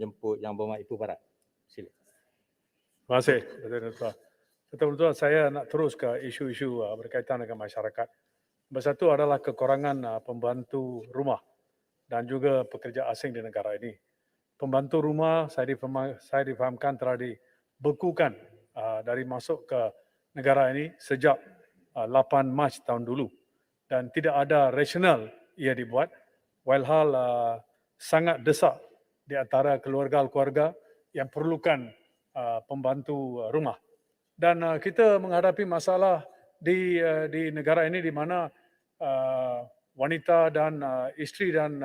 jemput Yang Berhormat Ibu Barat. Sila. Terima kasih, Betul-betul. Betul-betul saya nak terus ke isu-isu berkaitan dengan masyarakat. Nombor satu adalah kekurangan pembantu rumah dan juga pekerja asing di negara ini. Pembantu rumah saya difahamkan telah dibekukan dari masuk ke negara ini sejak 8 Mac tahun dulu dan tidak ada rasional ia dibuat, walhal sangat desak di antara keluarga-keluarga yang perlukan pembantu rumah. Dan kita menghadapi masalah di negara ini di mana wanita dan isteri dan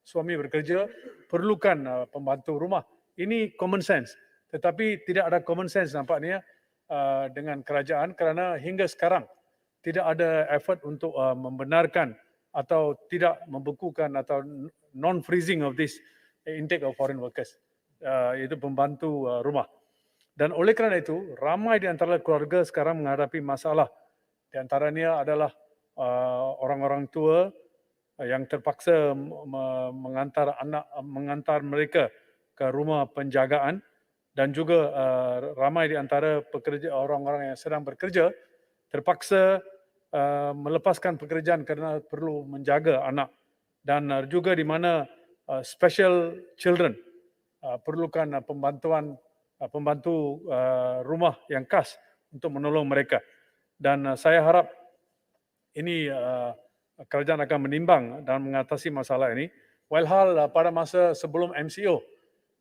suami bekerja perlukan pembantu rumah. Ini common sense. Tetapi tidak ada common sense nampaknya dengan kerajaan kerana hingga sekarang tidak ada effort untuk membenarkan atau tidak membekukan atau non-freezing of this intake of foreign workers, iaitu pembantu rumah. Dan oleh kerana itu, ramai di antara keluarga sekarang menghadapi masalah. Di antaranya adalah orang-orang tua yang terpaksa mengantar mereka ke rumah penjagaan dan juga ramai di antara pekerja orang-orang yang sedang bekerja terpaksa melepaskan pekerjaan kerana perlu menjaga anak dan juga di mana special children perlukan pembantu rumah yang khas untuk menolong mereka. Dan saya harap ini kerajaan akan menimbang dan mengatasi masalah ini. Walhal pada masa sebelum MCO,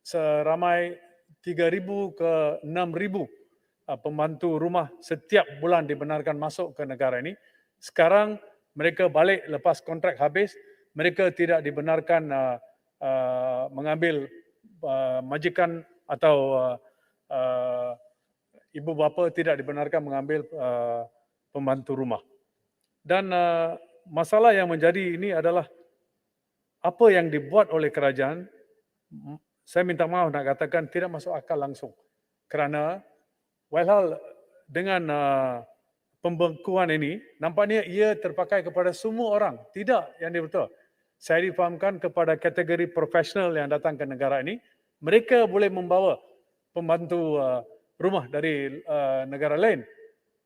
seramai 3,000 ke 6,000 pembantu rumah setiap bulan dibenarkan masuk ke negara ini. Sekarang mereka balik lepas kontrak habis, mereka tidak dibenarkan mengambil majikan atau ibu bapa tidak dibenarkan mengambil pembantu rumah. Dan masalah yang menjadi ini adalah apa yang dibuat oleh kerajaan, saya minta maaf nak katakan tidak masuk akal langsung. Kerana walhal dengan pembekuan ini, nampaknya ia terpakai kepada semua orang. Tidak yang betul. Saya difahamkan kepada kategori profesional yang datang ke negara ini, mereka boleh membawa pembantu rumah dari negara lain.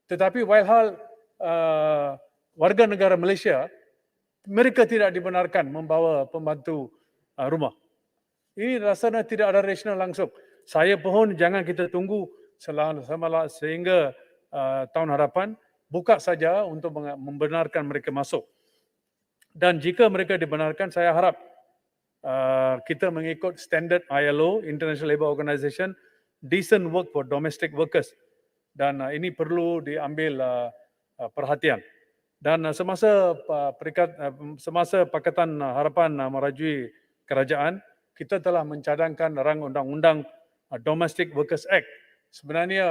Tetapi walhal warga negara Malaysia, mereka tidak dibenarkan membawa pembantu rumah. Ini rasanya tidak ada rasional langsung. Saya pohon jangan kita tunggu sehingga tahun hadapan, buka saja untuk membenarkan mereka masuk. Dan jika mereka dibenarkan, saya harap kita mengikut standard ILO, International Labour Organization, decent work for domestic workers. Dan ini perlu diambil perhatian. Dan semasa Pakatan Harapan merajui kerajaan, kita telah mencadangkan rang undang-undang Domestic Workers Act. Sebenarnya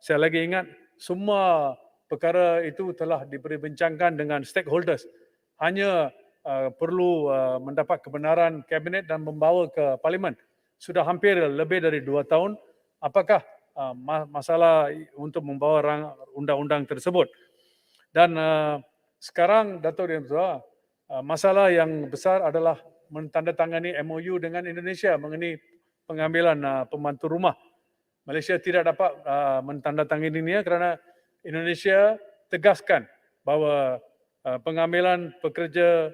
saya lagi ingat semua perkara itu telah diperbincangkan dengan stakeholders. Hanya perlu mendapat kebenaran kabinet dan membawa ke parlimen. Sudah hampir lebih dari 2 tahun. Apakah masalah untuk membawa rang undang-undang tersebut? Dan sekarang Datuk Dian Ketua, masalah yang besar adalah mentandatangani MOU dengan Indonesia mengenai pengambilan pembantu rumah. Malaysia tidak dapat mentandatangani kerana Indonesia tegaskan bahawa pengambilan pekerja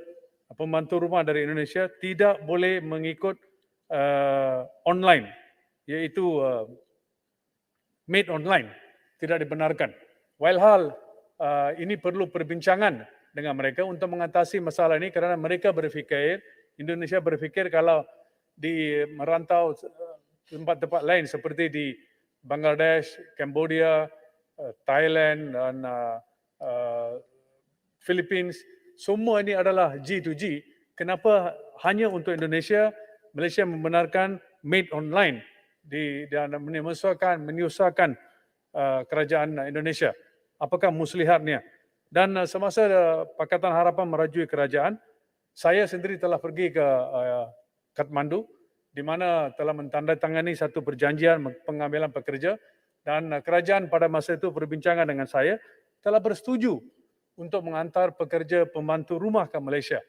pembantu rumah dari Indonesia tidak boleh mengikut online, iaitu made online, tidak dibenarkan. Walhal ini perlu perbincangan dengan mereka untuk mengatasi masalah ini kerana mereka berfikir, Indonesia berfikir kalau di merantau tempat-tempat lain seperti di Bangladesh, Cambodia, Thailand dan Philippines, semua ini adalah G2G. Kenapa hanya untuk Indonesia, Malaysia membenarkan made online dan menyusahkan kerajaan Indonesia? Apakah muslihatnya? Dan semasa Pakatan Harapan merajui kerajaan, saya sendiri telah pergi ke Kathmandu, di mana telah mentandatangani satu perjanjian pengambilan pekerja, dan kerajaan pada masa itu perbincangan dengan saya telah bersetuju untuk mengantar pekerja pembantu rumah ke Malaysia.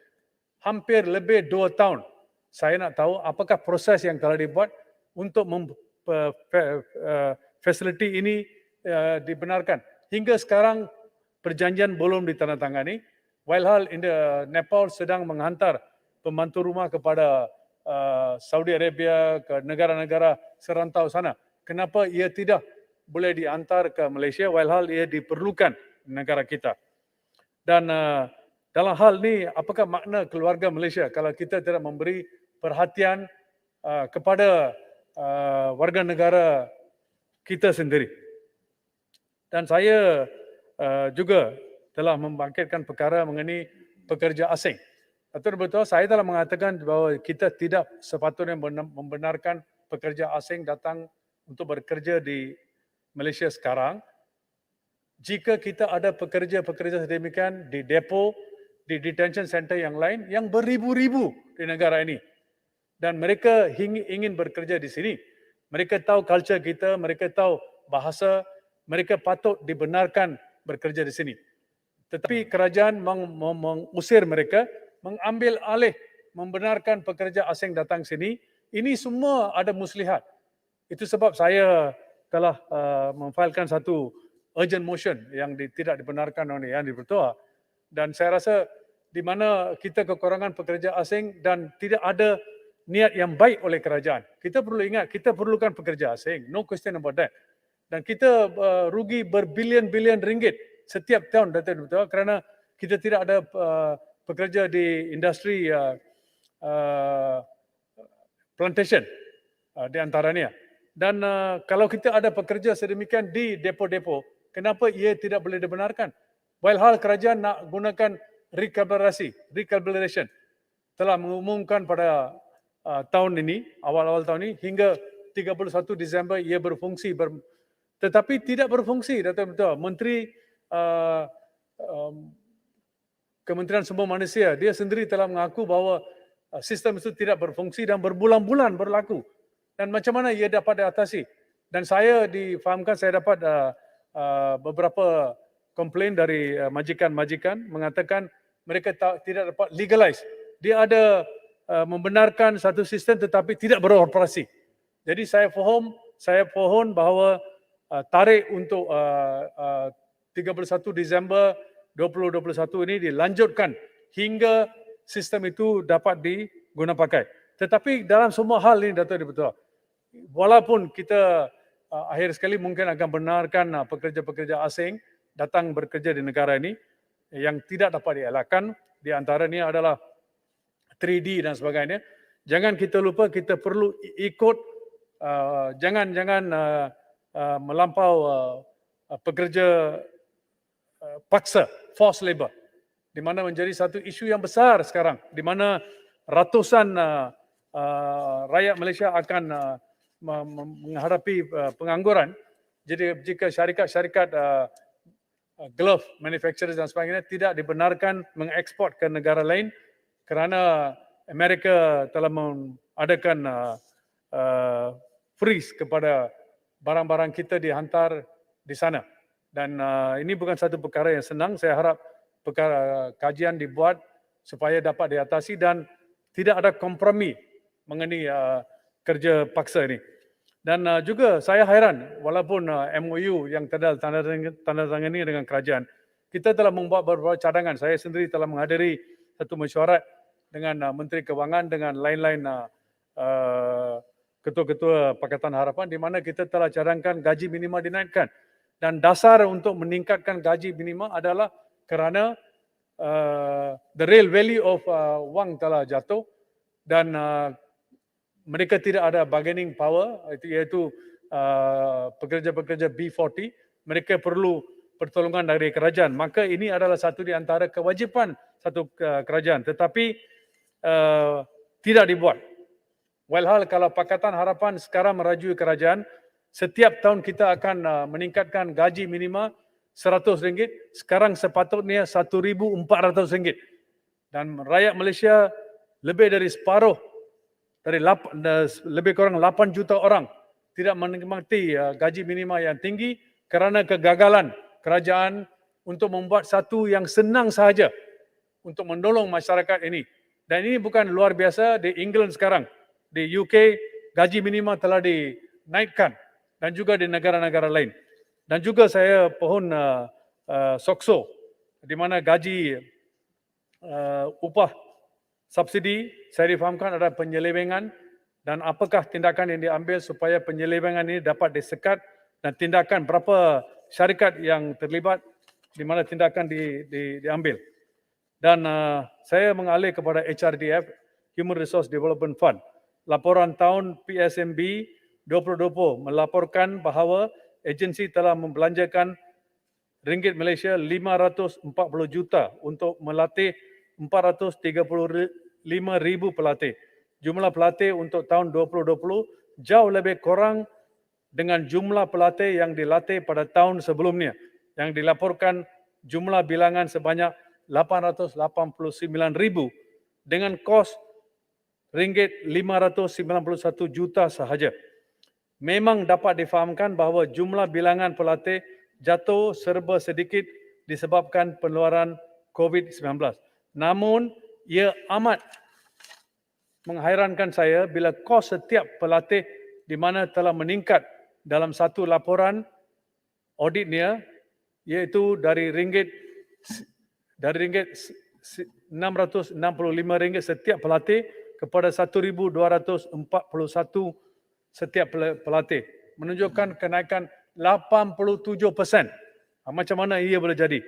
Hampir lebih 2 tahun saya nak tahu apakah proses yang telah dibuat untuk fasiliti ini dibenarkan. Hingga sekarang perjanjian belum ditandatangani. Walhal Nepal sedang menghantar pembantu rumah kepada Saudi Arabia, ke negara-negara serantau sana. Kenapa ia tidak boleh dihantar ke Malaysia walhal ia diperlukan di negara kita? Dan dalam hal ini, apakah makna keluarga Malaysia kalau kita tidak memberi perhatian kepada warga negara kita sendiri? Dan saya juga telah membangkitkan perkara mengenai pekerja asing. Betul-betul saya telah mengatakan bahawa kita tidak sepatutnya membenarkan pekerja asing datang untuk bekerja di Malaysia sekarang. Jika kita ada pekerja-pekerja sedemikian di depo, di detention center yang lain yang beribu-ribu di negara ini. Dan mereka ingin bekerja di sini. Mereka tahu culture kita, mereka tahu bahasa, mereka patut dibenarkan bekerja di sini. Tetapi kerajaan mengusir mereka, mengambil alih, membenarkan pekerja asing datang sini. Ini semua ada muslihat. Itu sebab saya telah memfailkan satu urgent motion yang tidak dibenarkan oleh Yang di-Pertua. Dan saya rasa di mana kita kekurangan pekerja asing dan tidak ada niat yang baik oleh kerajaan. Kita perlu ingat, kita perlukan pekerja asing. No question about that. Dan kita rugi berbilion-bilion ringgit setiap tahun, betul, kerana kita tidak ada pekerja di industri plantation di antaranya. Dan kalau kita ada pekerja sedemikian di depo-depo, kenapa ia tidak boleh dibenarkan? Walhal kerajaan nak gunakan recalibration telah mengumumkan pada tahun ini, awal-awal tahun ini, hingga 31 Disember ia berfungsi. Tetapi tidak berfungsi, betul. Menteri Kementerian Sumber Manusia, dia sendiri telah mengaku bahawa sistem itu tidak berfungsi dan berbulan-bulan berlaku. Dan macam mana ia dapat diatasi? Dan saya difahamkan, saya dapat beberapa komplain dari majikan-majikan mengatakan mereka tidak dapat legalize. Dia ada membenarkan satu sistem tetapi tidak beroperasi. Jadi saya pohon bahawa tarikh untuk 31 Disember 2021 ini dilanjutkan hingga sistem itu dapat diguna pakai. Tetapi dalam semua hal ini, Dato' Di-Pertua, walaupun kita akhir sekali mungkin akan benarkan pekerja-pekerja asing datang bekerja di negara ini, yang tidak dapat dielakkan di antaranya adalah 3D dan sebagainya. Jangan kita lupa kita perlu ikut, jangan melampau pekerja paksa, forced labor, di mana menjadi satu isu yang besar sekarang, di mana ratusan rakyat Malaysia akan menghadapi pengangguran. Jadi jika syarikat-syarikat glove manufacturers dan sebagainya tidak dibenarkan mengekspor ke negara lain kerana Amerika telah mengadakan freeze kepada barang-barang kita dihantar di sana. Dan ini bukan satu perkara yang senang. Saya harap kajian dibuat supaya dapat diatasi dan tidak ada kompromi mengenai kerja paksa ini. Dan juga saya hairan, walaupun MOU yang telah tanda tangani dengan kerajaan, kita telah membuat beberapa cadangan. Saya sendiri telah menghadiri satu mesyuarat dengan Menteri Kewangan, dengan lain-lain ketua-ketua Pakatan Harapan, di mana kita telah cadangkan gaji minima dinaikkan. Dan dasar untuk meningkatkan gaji minima adalah kerana the real value of wang telah jatuh dan mereka tidak ada bargaining power, iaitu pekerja-pekerja B40, mereka perlu pertolongan dari kerajaan. Maka ini adalah satu di antara kewajipan satu kerajaan, tetapi tidak dibuat. Walhal kalau Pakatan Harapan sekarang merajui kerajaan, setiap tahun kita akan meningkatkan gaji minima RM100, sekarang sepatutnya RM1,400. Dan rakyat Malaysia lebih dari separuh, dari lebih kurang 8 juta orang tidak menikmati gaji minima yang tinggi kerana kegagalan kerajaan untuk membuat satu yang senang sahaja untuk menolong masyarakat ini. Dan ini bukan luar biasa di England sekarang. Di UK, gaji minima telah dinaikkan dan juga di negara-negara lain. Dan juga saya pohon SOKSO, di mana gaji upah subsidi saya difahamkan ada penyelewengan, dan apakah tindakan yang diambil supaya penyelewengan ini dapat disekat, dan tindakan berapa syarikat yang terlibat di mana tindakan diambil. Dan saya mengalih kepada HRDF, Human Resource Development Fund. Laporan tahun PSMB 2020 melaporkan bahawa agensi telah membelanjakan ringgit Malaysia 540 juta untuk melatih 435,000 pelatih. Jumlah pelatih untuk tahun 2020 jauh lebih kurang dengan jumlah pelatih yang dilatih pada tahun sebelumnya, yang dilaporkan jumlah bilangan sebanyak 889,000 dengan kos ringgit 591 juta sahaja. Memang dapat difahamkan bahawa jumlah bilangan pelatih jatuh serba sedikit disebabkan penularan COVID-19. Namun, ia amat menghairankan saya bila kos setiap pelatih di mana telah meningkat dalam satu laporan auditnya, iaitu dari ringgit 665 ringgit setiap pelatih kepada 1,241 setiap pelatih, menunjukkan kenaikan 87%. Macam mana ia boleh jadi?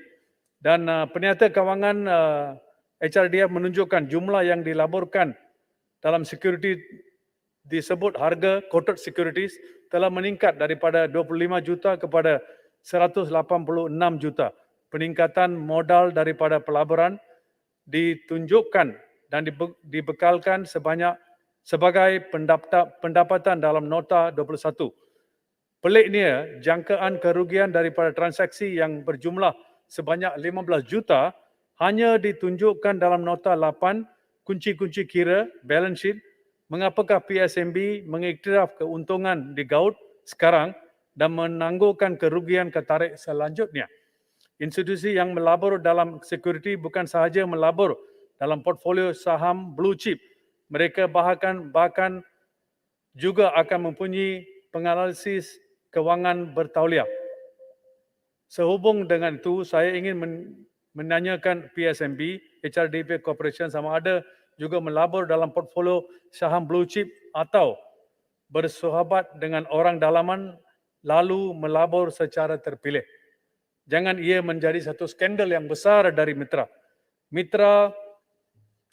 Dan Penyiasat Kewangan HRDF menunjukkan jumlah yang dilaporkan dalam security disebut harga quoted securities telah meningkat daripada 25 juta kepada 186 juta. Peningkatan modal daripada pelaburan ditunjukkan dan dibekalkan sebagai pendapatan dalam nota 21. Peliknya, jangkaan kerugian daripada transaksi yang berjumlah sebanyak 15 juta hanya ditunjukkan dalam nota 8, kunci-kunci kira, balance sheet. Mengapakah PSMB mengiktiraf keuntungan digaut sekarang dan menangguhkan kerugian ketarik selanjutnya? Institusi yang melabur dalam security bukan sahaja melabur dalam portfolio saham blue chip, mereka bahkan juga akan mempunyai penganalisis kewangan bertauliah. Sehubung dengan itu, saya ingin menanyakan PSMB, HRDP Corporation sama ada juga melabur dalam portfolio saham blue chip atau bersahabat dengan orang dalaman lalu melabur secara terpilih. Jangan ia menjadi satu skandal yang besar dari mitra.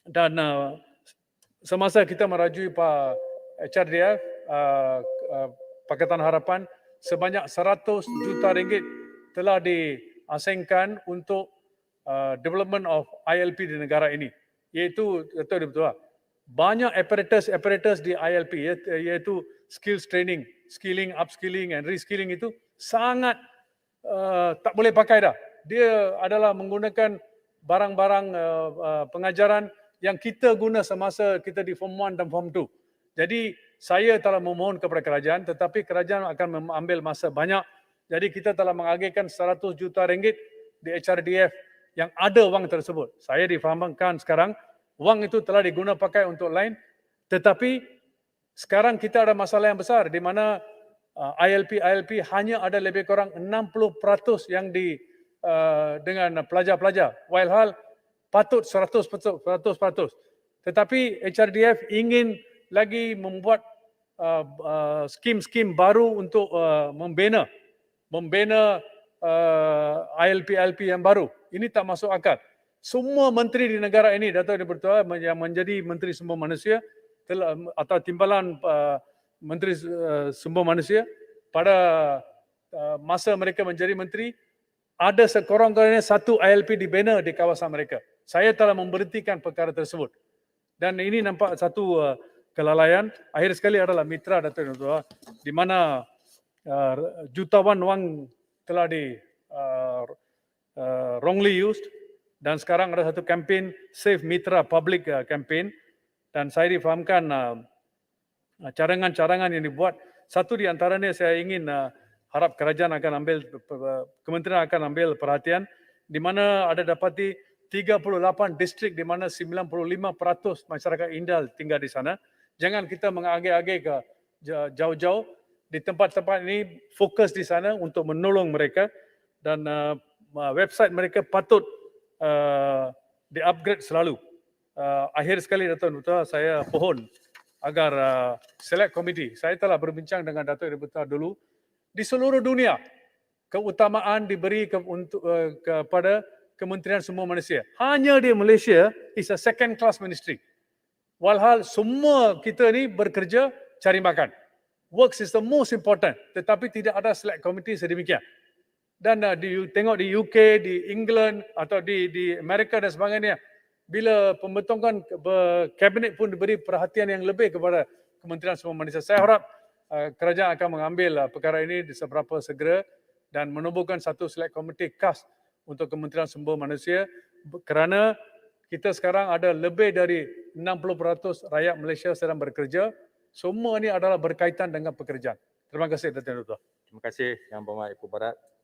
Dan semasa kita merajui Pak HRDF, Pakatan Harapan, sebanyak 100 juta ringgit telah diasingkan untuk development of ILP di negara ini. Iaitu, betul, banyak apparatus di ILP, iaitu skills training, skilling, upskilling and reskilling itu sangat tak boleh pakai dah. Dia adalah menggunakan barang-barang pengajaran yang kita guna semasa kita di Form 1 dan Form 2. Jadi saya telah memohon kepada kerajaan, tetapi kerajaan akan mengambil masa banyak. Jadi kita telah mengagihkan 100 juta ringgit di HRDF yang ada wang tersebut. Saya difahamkan sekarang wang itu telah diguna pakai untuk lain, tetapi sekarang kita ada masalah yang besar di mana ILP hanya ada lebih kurang 60% yang dengan pelajar-pelajar. Walhal patut 100%. Tetapi HRDF ingin lagi membuat skim-skim baru untuk membina ILP yang baru. Ini tak masuk akal. Semua menteri di negara ini, Dato' Dipertua yang menjadi Menteri Sumber Manusia atau timbalan Menteri Sumber Manusia pada masa mereka menjadi menteri, ada sekurang-kurangnya satu ILP dibina di kawasan mereka. Saya telah memberhentikan perkara tersebut. Dan ini nampak satu kelalaian. Akhir sekali adalah mitra Dato' Dipertua, di mana jutawan wang telah wrongly used, dan sekarang ada satu kempen Save Mitra Public campaign, dan saya difahamkan cadangan-cadangan yang dibuat. Satu di antaranya saya ingin harap kerajaan akan ambil, kementerian akan ambil perhatian, di mana ada dapati 38 distrik di mana 95% masyarakat Indal tinggal di sana. Jangan kita mengagih-agih ke jauh-jauh. Di tempat-tempat ini fokus di sana untuk menolong mereka dan website mereka patut di-upgrade selalu. Akhir sekali Datuk Ibu saya pohon agar select committee, saya telah berbincang dengan Datuk Ibu dulu, di seluruh dunia keutamaan diberi kepada Kementerian Sumber Manusia. Hanya di Malaysia is a second class ministry. Walhal semua kita ni bekerja cari makan. Works is the most important, tetapi tidak ada select committee sedemikian. Dan tengok di UK, di England atau di Amerika dan sebagainya, bila pembentukan kabinet pun diberi perhatian yang lebih kepada Kementerian Sumber Manusia. Saya harap kerajaan akan mengambil perkara ini seberapa segera dan menubuhkan satu select committee khas untuk Kementerian Sumber Manusia kerana kita sekarang ada lebih dari 60% rakyat Malaysia sedang bekerja. Semua ini adalah berkaitan dengan pekerjaan. Terima kasih Datuk Ibu. Terima kasih Yang Berhormat Ibu Barat.